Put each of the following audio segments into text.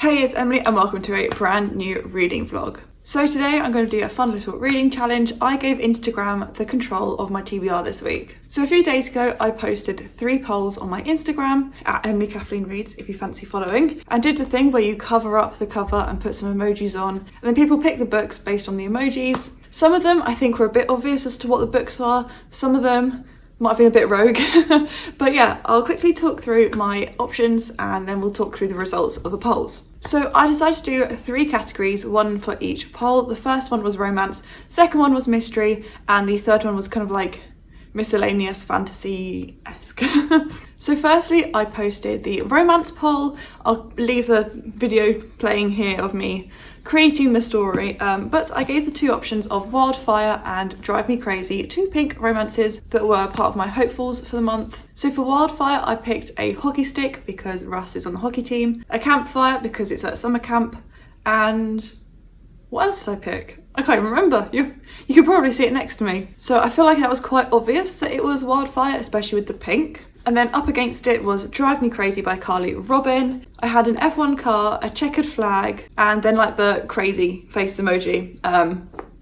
Hey, it's Emily and welcome to a brand new reading vlog. So today I'm going to do a fun little reading challenge. I gave Instagram the control of my TBR this week. So a few days ago I posted 3 polls on my Instagram at Emily Kathleen Reads if you fancy following, and did the thing where you cover up the cover and put some emojis on, and then people pick the books based on the emojis. Some of them I think were a bit obvious as to what the books are, some of them might have been a bit rogue. But yeah, I'll quickly talk through my options and then we'll talk through the results of the polls. So I decided to do 3 categories, one for each poll. The first one was romance, second one was mystery, and the third one was kind of like miscellaneous fantasy-esque. So firstly, I posted the romance poll. I'll leave the video playing here of me creating the story, but I gave the 2 options of Wildfire and Drive Me Crazy, 2 pink romances that were part of my hopefuls for the month. So for Wildfire, I picked a hockey stick because Russ is on the hockey team, a campfire because it's at summer camp, and what else did I pick? I can't even remember. You can probably see it next to me. So I feel like that was quite obvious that it was Wildfire, especially with the pink. And then up against it was Drive Me Crazy by Carly Robin. I had an F1 car, a checkered flag, and then like the crazy face emoji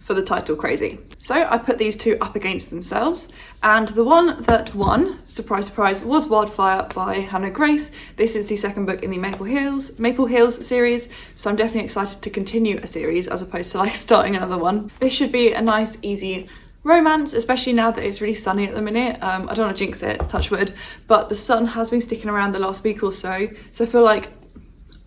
for the title Crazy. So I put these 2 up against themselves, and the one that won, surprise surprise, was Wildfire by Hannah Grace. This is the second book in the Maple Hills series, so I'm definitely excited to continue a series as opposed to like starting another one. This should be a nice easy romance, especially now that it's really sunny at the minute. I don't want to jinx it, touch wood, but the sun has been sticking around the last week or so, so I feel like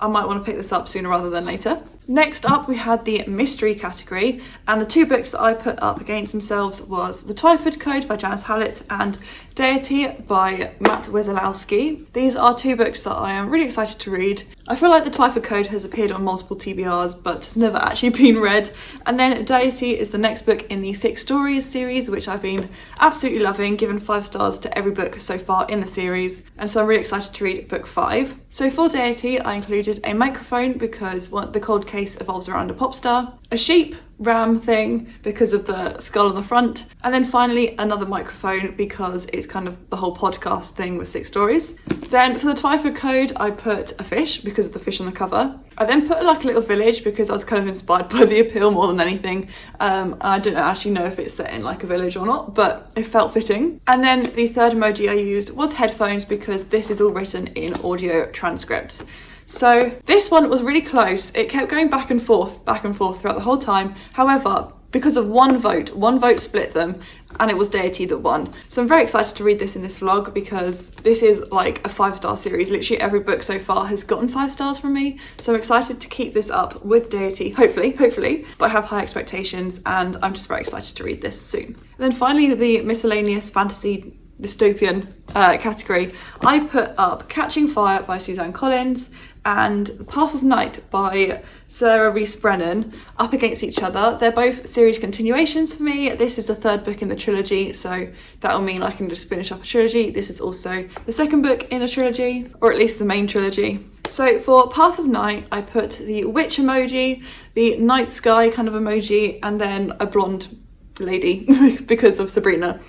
I might want to pick this up sooner rather than later. Next up, we had the mystery category, and the 2 books that I put up against themselves was The Twyford Code by Janice Hallett and Deity by Matt Wesolowski. These are 2 books that I am really excited to read. I feel like The Twyford Code has appeared on multiple TBRs but has never actually been read. And then Deity is the next book in the 6 Stories series, which I've been absolutely loving, given 5 stars to every book so far in the series. And so I'm really excited to read book 5. So for Deity, I included a microphone because the cold case evolves around a pop star, a sheep ram thing because of the skull on the front, and then finally another microphone because it's kind of the whole podcast thing with 6 stories. Then for the Twyford Code, I put a fish because of the fish on the cover. I then put like a little village because I was kind of inspired by the appeal more than anything. I don't actually know if it's set in like a village or not, but it felt fitting. And then the third emoji I used was headphones because this is all written in audio transcripts. So this one was really close. It kept going back and forth throughout the whole time. However, because of one vote split them, and it was Deity that won. So I'm very excited to read this in this vlog because this is like a 5-star series. Literally every book so far has gotten 5 stars from me. So I'm excited to keep this up with Deity, hopefully. But I have high expectations and I'm just very excited to read this soon. And then finally, the miscellaneous fantasy dystopian category, I put up Catching Fire by Suzanne Collins and Path of Night by Sarah Rees Brennan up against each other. They're both series continuations for me. This is the 3rd book in the trilogy, so that'll mean I can just finish up a trilogy. This is also the 2nd book in a trilogy, or at least the main trilogy. So for Path of Night, I put the witch emoji, the night sky kind of emoji, and then a blonde lady because of Sabrina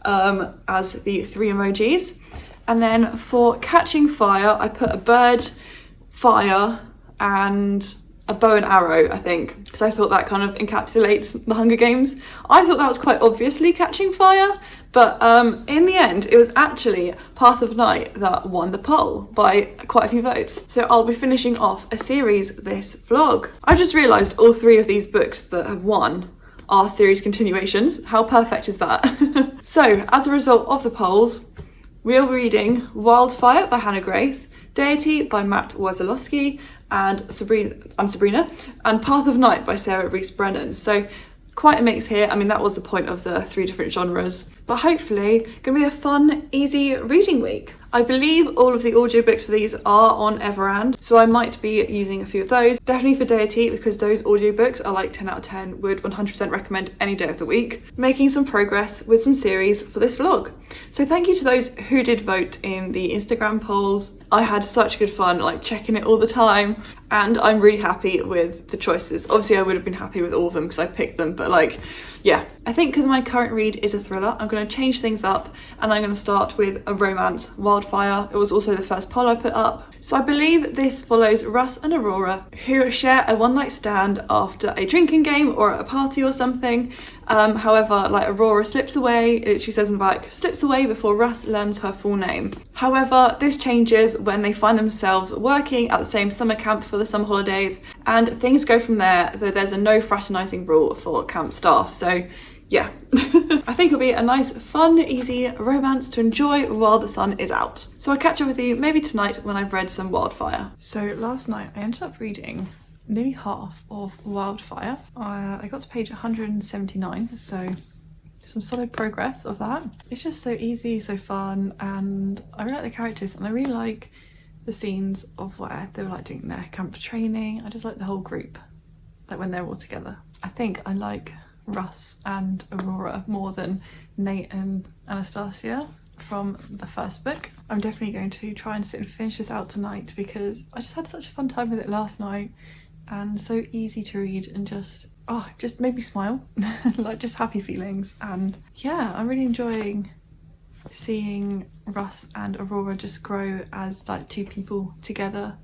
as the 3 emojis. And then for Catching Fire, I put a bird, fire, and a bow and arrow, I think, because I thought that kind of encapsulates the Hunger Games. I thought that was quite obviously Catching Fire, but in the end it was actually Path of Night that won the poll by quite a few votes. So I'll be finishing off a series this vlog. I just realised all 3 of these books that have won are series continuations. How perfect is that? So as a result of the polls, we are reading Wildfire by Hannah Grace, Deity by Matt Wesolowski, and Sabrina, and Path of Night by Sarah Rees Brennan. So quite a mix here. I mean, that was the point of the 3 different genres, but hopefully gonna be a fun, easy reading week. I believe all of the audiobooks for these are on Everand, so I might be using a few of those. Definitely for Deity, because those audiobooks are like 10 out of 10, would 100% recommend any day of the week. Making some progress with some series for this vlog. So thank you to those who did vote in the Instagram polls. I had such good fun like checking it all the time, and I'm really happy with the choices. Obviously I would have been happy with all of them because I picked them, but like yeah, I think because my current read is a thriller, I'm going to change things up and I'm going to start with a romance, Wildfire. It was also the first poll I put up. So I believe this follows Russ and Aurora, who share a one-night stand after a drinking game or at a party or something. However, like Aurora slips away, she says in the back, slips away before Russ learns her full name. However, this changes when they find themselves working at the same summer camp for the summer holidays, and things go from there, though there's a no fraternising rule for camp staff. So yeah, I think it'll be a nice, fun, easy romance to enjoy while the sun is out. So I'll catch up with you maybe tonight when I've read some Wildfire. So last night I ended up reading nearly half of Wildfire. I got to page 179, so some solid progress of that. It's just so easy, so fun, and I really like the characters, and I really like the scenes of where they were like doing their camp training. I just like the whole group, like when they're all together. I think I like Russ and Aurora more than Nate and Anastasia from the first book. I'm definitely going to try and sit and finish this out tonight because I just had such a fun time with it last night, and so easy to read, and just made me smile. Like just happy feelings. And yeah, I'm really enjoying seeing Russ and Aurora just grow as like two people together,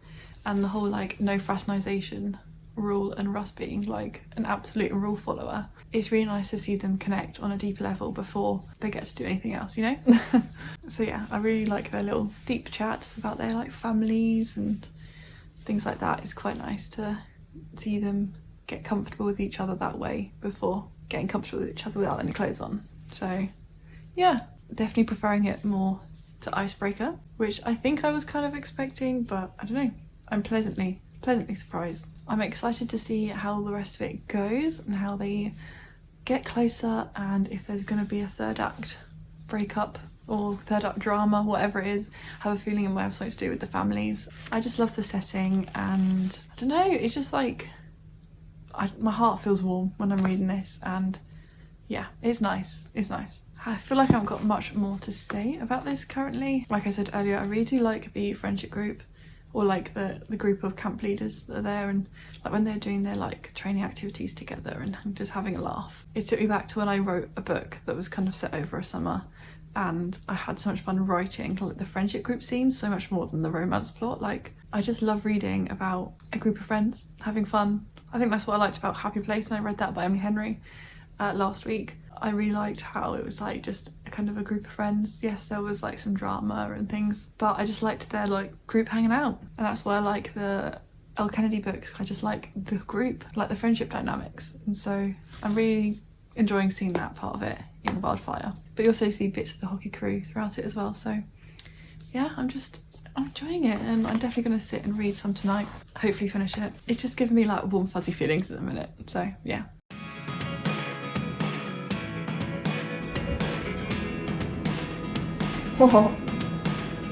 and the whole like no fraternisation rule, and Russ being like an absolute rule follower. It's really nice to see them connect on a deeper level before they get to do anything else, you know? So yeah, I really like their little deep chats about their like families and things like that. It's quite nice to see them get comfortable with each other that way before getting comfortable with each other without any clothes on. So yeah, definitely preferring it more to Icebreaker, which I think I was kind of expecting, but I don't know, I'm pleasantly surprised. I'm excited to see how the rest of it goes and how they get closer, and if there's going to be a third act breakup or third act drama, whatever it is. I have a feeling it might have something to do with the families. I just love the setting, and I don't know, it's just like my heart feels warm when I'm reading this, and yeah, it's nice. I feel like I haven't got much more to say about this currently. Like I said earlier, I really do like the friendship group, or like the group of camp leaders that are there, and like when they're doing their like training activities together and just having a laugh. It took me back to when I wrote a book that was kind of set over a summer, and I had so much fun writing like the friendship group scenes, so much more than the romance plot. Like I just love reading about a group of friends having fun. I think that's what I liked about Happy Place, and I read that by Emily Henry last week. I really liked how it was like just a kind of a group of friends. Yes, there was like some drama and things, but I just liked their like group hanging out, and that's why I like the Elle Kennedy books. I just like the group, like the friendship dynamics, and so I'm really enjoying seeing that part of it in Wildfire. But you also see bits of the hockey crew throughout it as well, so yeah, I'm enjoying it, and I'm definitely going to sit and read some tonight, hopefully finish it. It's just giving me like warm fuzzy feelings at the minute, so yeah. Nothing.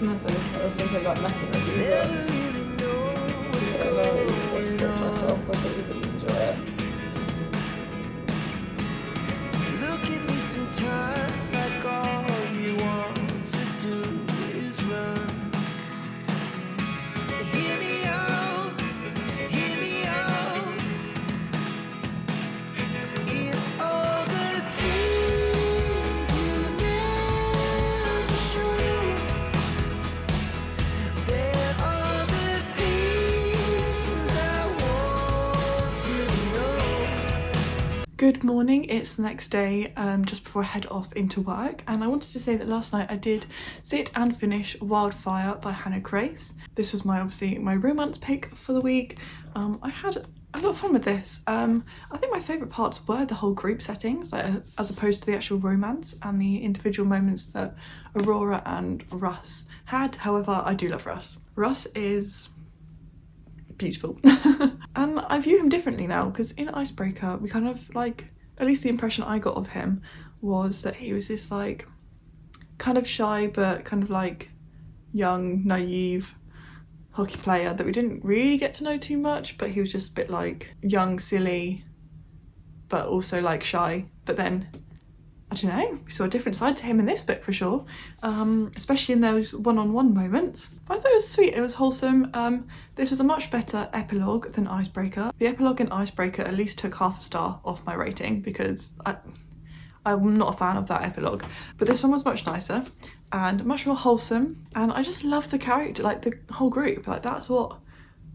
I was thinking about messing with you, but I really stretch myself. I thought you would enjoy it. Look at me sometimes like all you want to do is run. Hear me out, hear me out. If all the things you never show, there are the things I want to know. Good morning, it's the next day, just before I head off into work, and I wanted to say that last night I did sit and finish Wildfire by Hannah Grace. This was obviously my romance pick for the week. I had a lot of fun with this. I think my favourite parts were the whole group settings, like, as opposed to the actual romance and the individual moments that Aurora and Russ had. However, I do love Russ. Russ is beautiful. And I view him differently now, because in Icebreaker we kind of like, at least the impression I got of him was that he was this like kind of shy but kind of like young, naive hockey player that we didn't really get to know too much, but he was just a bit like young, silly, but also like shy. But then I don't know, we saw a different side to him in this book for sure, especially in those one-on-one moments. But I thought it was sweet, it was wholesome. This was a much better epilogue than Icebreaker. The epilogue in Icebreaker at least took half a star off my rating because I'm not a fan of that epilogue. But this one was much nicer and much more wholesome, and I just love the character, like the whole group. Like that's what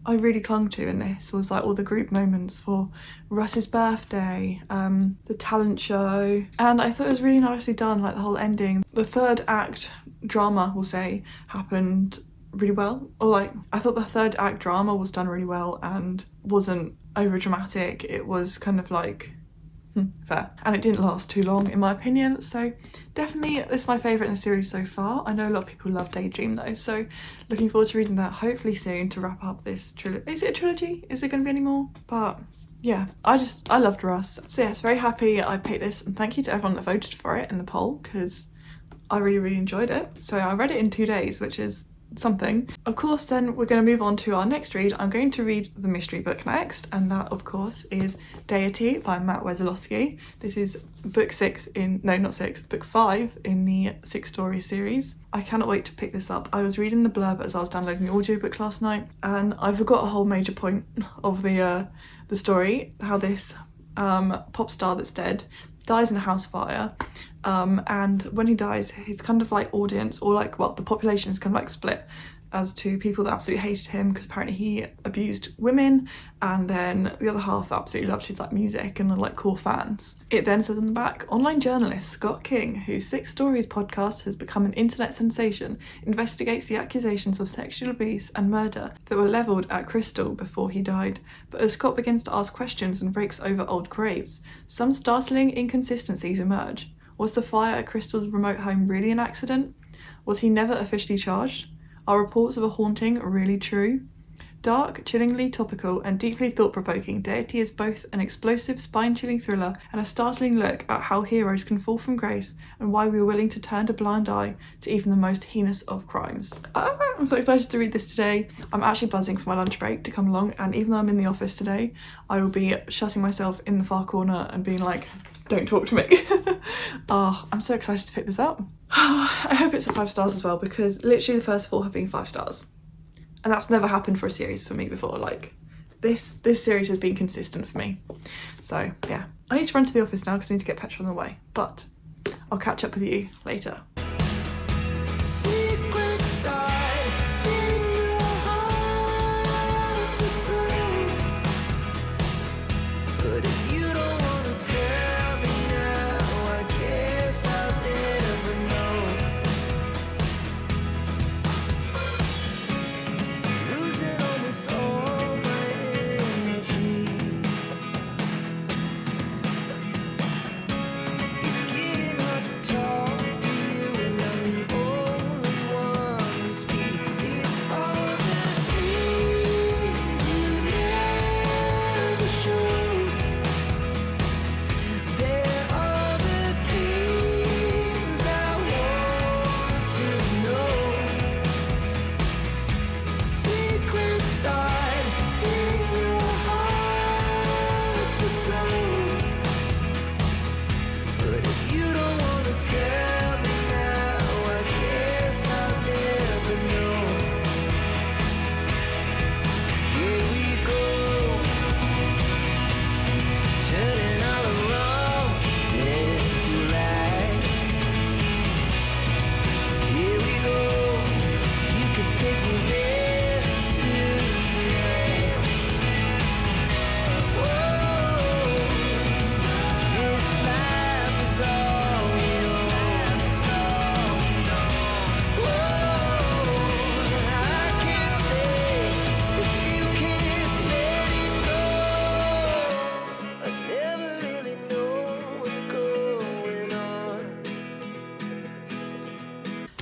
I really clung to in this, was like all the group moments for Russ's birthday, the talent show, and I thought it was really nicely done, like the whole ending. The third act drama, we'll say, happened really well, or like I thought the third act drama was done really well and wasn't over dramatic. It was kind of like fair, and it didn't last too long in my opinion, so definitely this is my favourite in the series so far. I know a lot of people love Daydream though, so looking forward to reading that hopefully soon to wrap up this trilogy. Is it a trilogy? Is there going to be any more? But yeah, I loved Russ. So yes, very happy I picked this, and thank you to everyone that voted for it in the poll because I really enjoyed it. So I read it in 2 days, which is something. Of course, then we're going to move on to our next read. I'm going to read the mystery book next, and that of course is Deity by Matt Wesolowski. This is book 5 in the 6 story series. I cannot wait to pick this up. I was reading the blurb as I was downloading the audiobook last night, and I forgot a whole major point of the story, how this pop star that's dead dies in a house fire, and when he dies, his kind of like audience, or like, well, the population is kind of like split as to people that absolutely hated him because apparently he abused women, and then the other half that absolutely loved his like music and are like cool fans. It then says on the back, online journalist Scott King, whose 6 Stories podcast has become an internet sensation, investigates the accusations of sexual abuse and murder that were levelled at Crystal before he died. But as Scott begins to ask questions and rakes over old graves, some startling inconsistencies emerge. Was the fire at Crystal's remote home really an accident? Was he never officially charged? Are reports of a haunting really true? Dark, chillingly topical, and deeply thought-provoking, Deity is both an explosive, spine-chilling thriller and a startling look at how heroes can fall from grace and why we are willing to turn a blind eye to even the most heinous of crimes. I'm so excited to read this today. I'm actually buzzing for my lunch break to come along, and even though I'm in the office today, I will be shutting myself in the far corner and being like, don't talk to me. I'm so excited to pick this up. I hope it's a 5 stars as well, because literally the first 4 have been 5 stars. And that's never happened for a series for me before. Like, this series has been consistent for me. So, yeah. I need to run to the office now because I need to get petrol on the way. But I'll catch up with you later.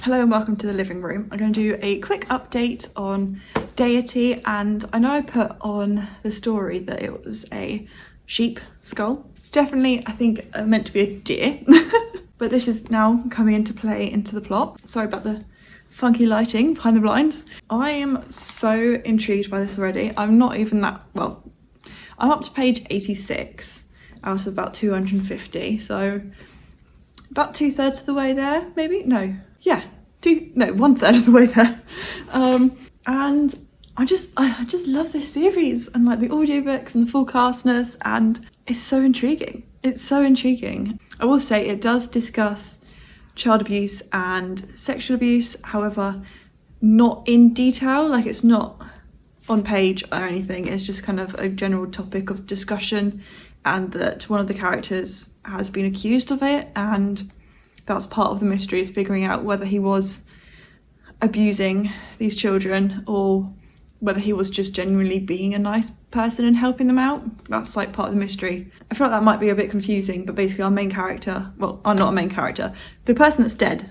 Hello and welcome to the living room. I'm going to do a quick update on Deity, and I know I put on the story that it was a sheep skull. It's definitely, I think, meant to be a deer, but this is now coming into play into the plot. Sorry about the funky lighting behind the blinds. I am so intrigued by this already. I'm not even that, well, I'm up to page 86 out of about 250, so about 2/3 of the way there, maybe? No. Yeah. 1/3 of the way there. And I just love this series and like the audiobooks and the full castness, and it's so intriguing. It's so intriguing. I will say it does discuss child abuse and sexual abuse, however, not in detail, like it's not on page or anything, it's just kind of a general topic of discussion, and that one of the characters has been accused of it, and that's part of the mystery, is figuring out whether he was abusing these children or whether he was just genuinely being a nice person and helping them out. That's like part of the mystery. I feel like that might be a bit confusing, but basically our main character, well, not a main character, the person that's dead,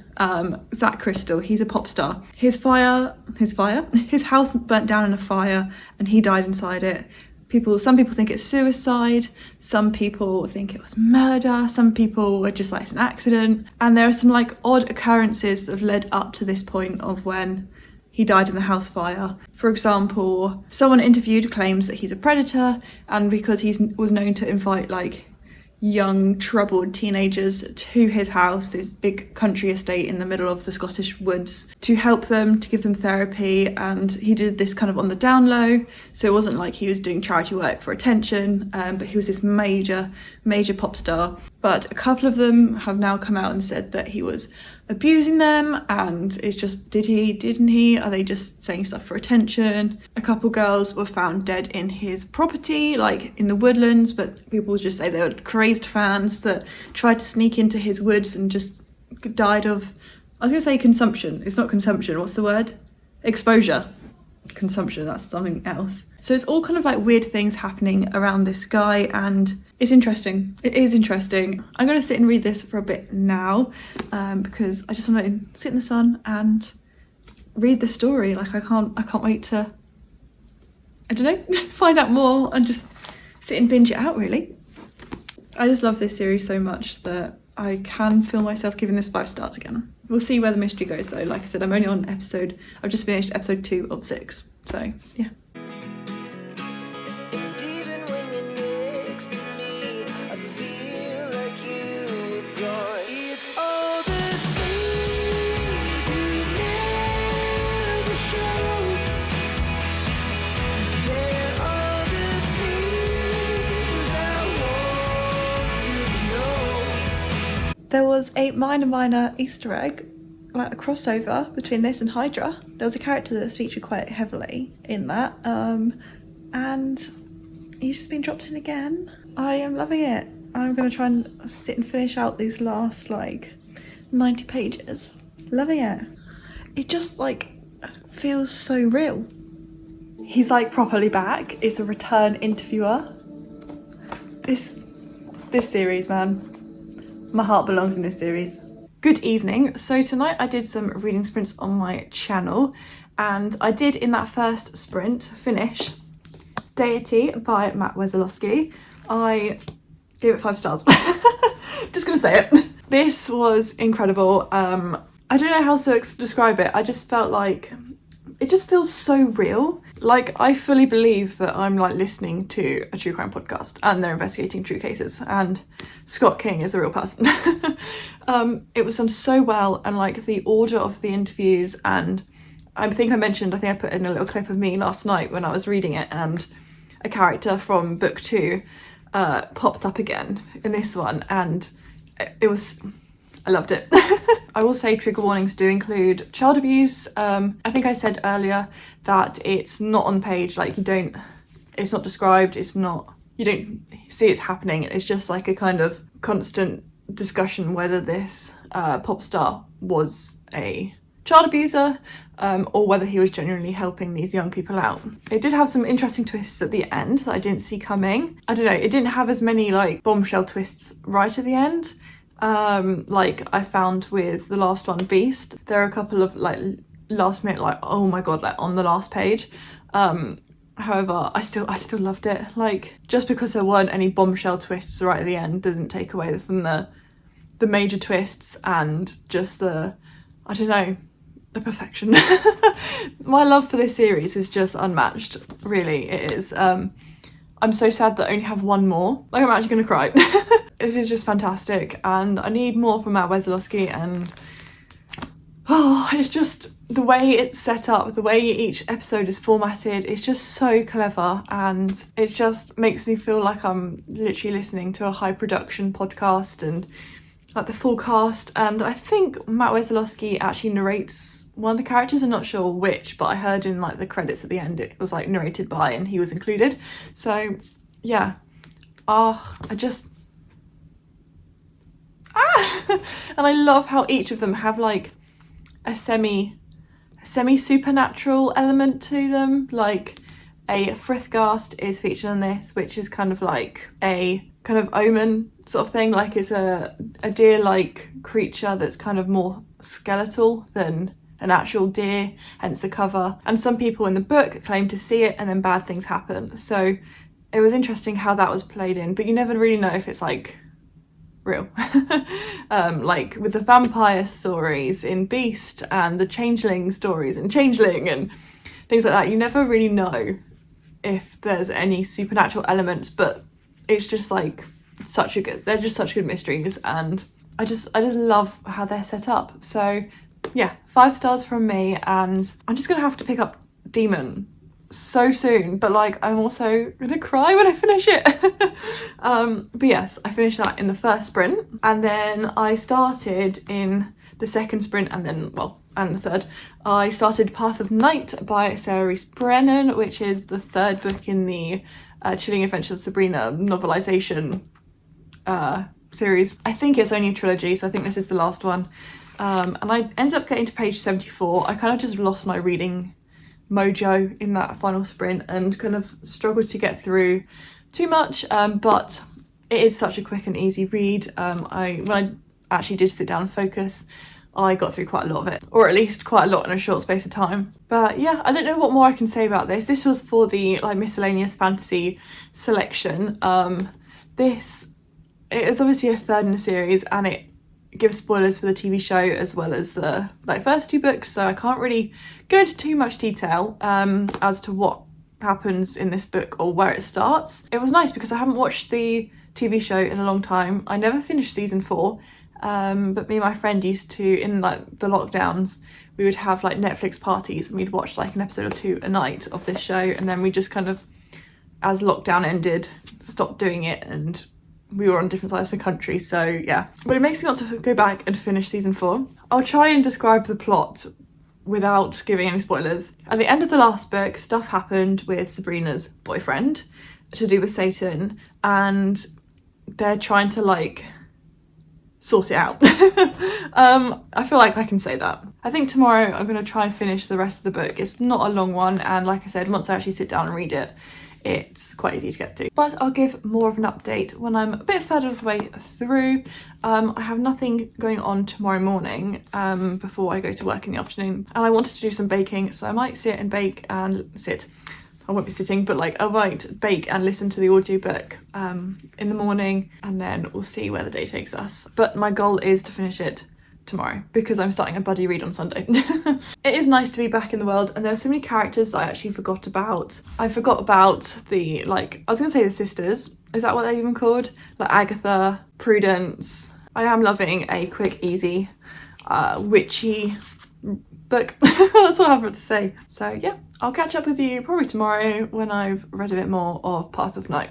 Zach Crystal, he's a pop star. His house burnt down in a fire and he died inside it. Some people think it's suicide, some people think it was murder, some people are just like it's an accident. And there are some like odd occurrences that have led up to this point of when he died in the house fire. For example, someone interviewed claims that he's a predator, and because he was known to invite like young troubled teenagers to his house, this big country estate in the middle of the Scottish woods, to help them, to give them therapy, and he did this kind of on the down low, so it wasn't like he was doing charity work for attention, but he was this major pop star. But a couple of them have now come out and said that he was abusing them, and it's just, didn't he? Are they just saying stuff for attention? A couple girls were found dead in his property, like in the woodlands, but people just say they were crazed fans that tried to sneak into his woods and just died of, I was gonna say consumption, it's not consumption, what's the word? Exposure. Consumption, that's something else. So it's all kind of like weird things happening around this guy, and it's interesting. It is interesting. I'm going to sit and read this for a bit now, because I just want to sit in the sun and read the story. Like I can't wait to, I don't know, find out more and just sit and binge it out, really. I just love this series so much that I can feel myself giving this 5 stars again. We'll see where the mystery goes though. Like I said, I've just finished episode 2 of 6. So yeah. There was a minor Easter egg, like a crossover between this and Hydra. There was a character that was featured quite heavily in that, and he's just been dropped in again. I am loving it. I'm going to try and sit and finish out these last like 90 pages. Loving it. It just like feels so real. He's like properly back. It's a return interviewer. This series, man. My heart belongs in this series. Good evening. So tonight I did some reading sprints on my channel, and I did in that first sprint finish Deity by Matt Wesolowski. I gave it 5 stars. Just gonna say it. This was incredible. I don't know how to describe it. I just felt like it just feels so real. Like I fully believe that I'm like listening to a true crime podcast and they're investigating true cases, and Scott King is a real person. It was done so well, and like the order of the interviews, and I think I put in a little clip of me last night when I was reading it, and a character from book 2 popped up again in this one, and I loved it. I will say trigger warnings do include child abuse. I think I said earlier that it's not on page, like it's not described, you don't see it's happening. It's just like a kind of constant discussion whether this pop star was a child abuser, or whether he was genuinely helping these young people out. It did have some interesting twists at the end that I didn't see coming. I don't know, it didn't have as many like bombshell twists right at the end. Like I found with the last one, Beast, there are a couple of like last minute, like oh my god, like on the last page. However, I still loved it. Like just because there weren't any bombshell twists right at the end doesn't take away from the major twists and just the perfection. My love for this series is just unmatched. Really, it is. I'm so sad that I only have one more. Like I'm actually gonna cry. this is just fantastic, and I need more from Matt Wesolowski. And it's just the way it's set up, the way each episode is formatted, it's just so clever, and it just makes me feel like I'm literally listening to a high production podcast and like the full cast. And I think Matt Wesolowski actually narrates one of the characters. I'm not sure which, but I heard in like the credits at the end it was like narrated by, and he was included. So yeah, and I love how each of them have like a semi-supernatural element to them. Like a Frithgast is featured in this, which is kind of like a kind of omen sort of thing. Like it's a deer-like creature that's kind of more skeletal than an actual deer, hence the cover. And some people in the book claim to see it, and then bad things happen. So it was interesting how that was played in, but you never really know if it's like real. Like with the vampire stories in Beast and the changeling stories in Changeling and things like that, you never really know if there's any supernatural elements, but it's just like they're just such good mysteries, and I just love how they're set up. So yeah, 5 stars from me, and I'm just gonna have to pick up Demon so soon, but like I'm also gonna cry when I finish it. But yes, I finished that in the first sprint, and then I started in the second sprint, and then and the third I started Path of Night by Sarah Rees Brennan, which is the third book in the Chilling Adventures of Sabrina novelisation series. I think it's only a trilogy, so I think this is the last one. And I ended up getting to page 74. I kind of just lost my reading mojo in that final sprint and kind of struggled to get through too much, but it is such a quick and easy read. When I actually did sit down and focus, I got through quite a lot of it, or at least quite a lot in a short space of time. But yeah, I don't know what more I can say about this. This was for the like miscellaneous fantasy selection. This is obviously a third in a series, and it gives spoilers for the TV show as well as the first 2 books, so I can't really go into too much detail as to what happens in this book or where it starts. It was nice because I haven't watched the TV show in a long time. I never finished season 4, but me and my friend used to, in like the lockdowns, we would have like Netflix parties, and we'd watch like an episode or 2 a night of this show, and then we just kind of, as lockdown ended, stopped doing it, and we were on different sides of the country, so yeah. But it makes me want to go back and finish season 4. I'll try and describe the plot without giving any spoilers. At the end of the last book, stuff happened with Sabrina's boyfriend to do with Satan, and they're trying to like sort it out. I feel like I can say that. I think tomorrow I'm going to try and finish the rest of the book. It's not a long one, and like I said, once I actually sit down and read it, it's quite easy to get to. But I'll give more of an update when I'm a bit further the way through. I have nothing going on tomorrow morning before I go to work in the afternoon, and I wanted to do some baking, so I might sit and bake and I won't be sitting, but like I might bake and listen to the audiobook in the morning, and then we'll see where the day takes us. But my goal is to finish it tomorrow because I'm starting a buddy read on Sunday. It is nice to be back in the world, and there are so many characters that I actually forgot about. I forgot about the, like, I was gonna say the sisters, is that what they're even called? Like Agatha, Prudence. I am loving a quick, easy, witchy book. That's what I have to say. So yeah, I'll catch up with you probably tomorrow when I've read a bit more of Path of Night.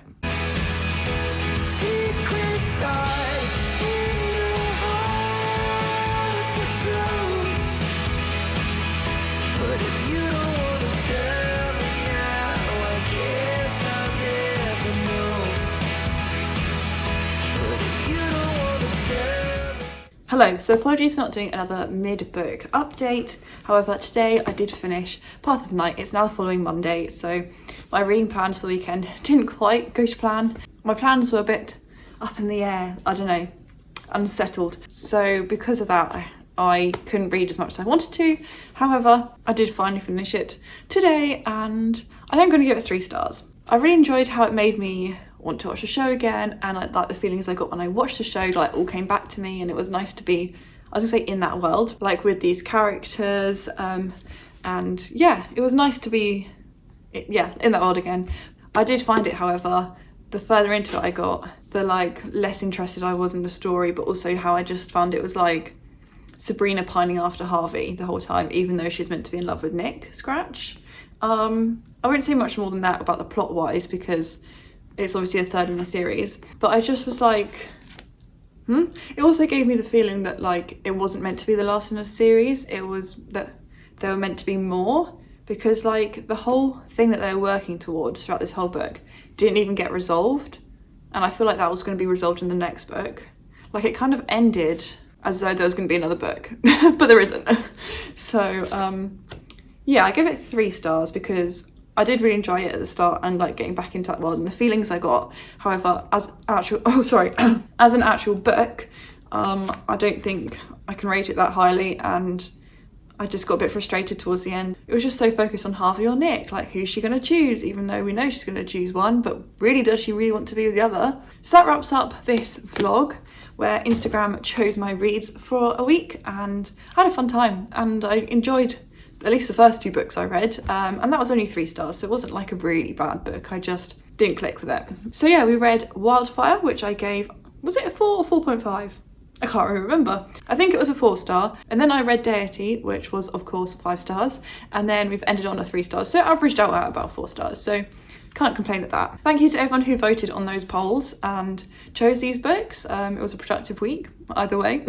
Hello, so apologies for not doing another mid-book update. However, today I did finish Path of Night. It's now the following Monday, so my reading plans for the weekend didn't quite go to plan. My plans were a bit up in the air, I don't know, unsettled. So because of that, I couldn't read as much as I wanted to. However, I did finally finish it today, and I think I'm going to give it 3 stars. I really enjoyed how it made me want to watch the show again, and like the feelings I got when I watched the show like all came back to me, and it was nice to be, I was gonna say, in that world, like with these characters, and yeah, it was nice to be in that world again. I did find it, however, the further into it I got, the like less interested I was in the story, but also how I just found it was like Sabrina pining after Harvey the whole time, even though she's meant to be in love with Nick Scratch. I won't say much more than that about the plot wise because it's obviously a third in a series, but I just was like, It also gave me the feeling that like it wasn't meant to be the last in a series, it was that there were meant to be more, because like the whole thing that they were working towards throughout this whole book didn't even get resolved, and I feel like that was going to be resolved in the next book. Like it kind of ended as though there was going to be another book, but there isn't. So yeah, I give it 3 stars because I did really enjoy it at the start and like getting back into that world and the feelings I got. However, as an actual book, I don't think I can rate it that highly, and I just got a bit frustrated towards the end. It was just so focused on Harvey or Nick, like who's she going to choose, even though we know she's going to choose one, but really does she really want to be with the other? So that wraps up this vlog where Instagram chose my reads for a week, and I had a fun time and I enjoyed at least the first 2 books I read, and that was only 3 stars, so it wasn't like a really bad book, I just didn't click with it. So yeah, we read Wildfire, which I gave, was it a 4 or 4.5? I can't really remember. I think it was a 4 star. And then I read Deity, which was of course 5 stars. And then we've ended on a 3 stars. So averaged out at about 4 stars. So can't complain at that. Thank you to everyone who voted on those polls and chose these books. It was a productive week, either way.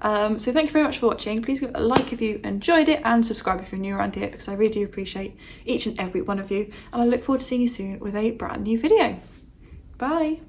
So thank you very much for watching. Please give it a like if you enjoyed it and subscribe if you're new around here, because I really do appreciate each and every one of you. And I look forward to seeing you soon with a brand new video. Bye.